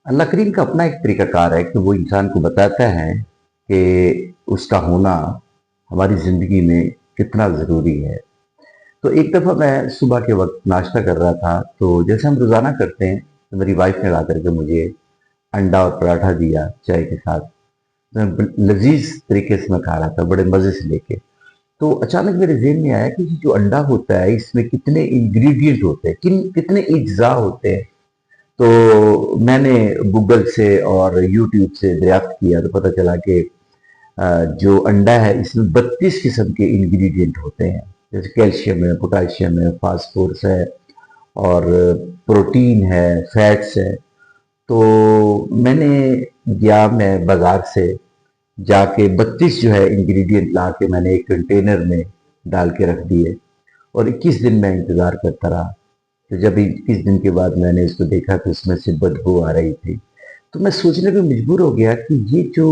अल्लाह करीम का अपना एक तरीकाकार है कि वो इंसान को बताता है कि उसका होना हमारी ज़िंदगी में कितना ज़रूरी है। तो एक दफ़ा मैं सुबह के वक़्त नाश्ता कर रहा था, तो जैसे हम रोज़ाना करते हैं, तो मेरी वाइफ़ ने ला कर के मुझे अंडा और पराठा दिया चाय के साथ। मैं लज़ीज़ तरीके से मैं खा रहा था, बड़े मज़े से लेके। तो अचानक मेरे ज़हन में आया कि ये जो अंडा होता है, इसमें कितने इंग्रीडिएंट होते हैं, कितने अज्जा होते हैं। तो मैंने गूगल से और यूट्यूब से दरियाफ्त किया तो पता चला कि जो अंडा है इसमें 32 किस्म के इंग्रेडिएंट होते हैं। जैसे कैल्शियम है, पोटाशियम है, फास्फोरस है और प्रोटीन है, फैट्स है। तो मैंने मैं बाजार से जाके 32 जो है इंग्रेडिएंट ला के मैंने एक कंटेनर में डाल के रख दिए और 21 दिन मैं इंतज़ार करता रहा। तो जब 21 दिन के बाद मैंने इसको देखा तो उसमें से बदबू आ रही थी। तो मैं सोचने पे मजबूर हो गया कि ये जो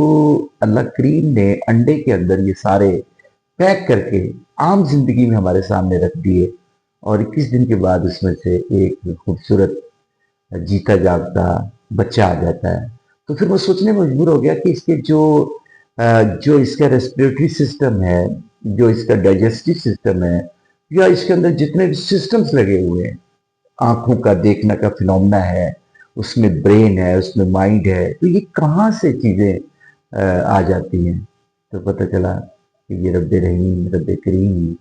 अल्लाह करीम ने अंडे के अंदर ये सारे पैक करके आम जिंदगी में हमारे सामने रख दिए और 21 दिन के बाद उसमें से एक खूबसूरत जीता जागता बच्चा आ जाता है। तो फिर मैं सोचने में मजबूर हो गया कि इसके जो इसका रेस्पिरेटरी सिस्टम है, जो इसका डाइजेस्टिव सिस्टम है, या इसके अंदर जितने भी सिस्टम्स लगे हुए हैं, आंखों का देखने का फिनोमेना है, उसमें ब्रेन है, उसमें माइंड है, तो ये कहाँ से चीज़ें आ जाती हैं। तो पता चला कि ये रब रहीम रब करीम ही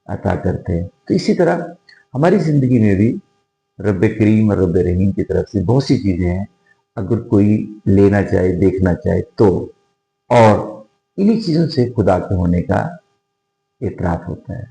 अता करते हैं। तो इसी तरह हमारी ज़िंदगी में भी रब करीम और रब रहीम की तरफ से बहुत सी चीज़ें हैं, अगर कोई लेना चाहे, देखना चाहे तो। और इन्हीं चीज़ों से खुदा के होने का एतराफ़ होता है।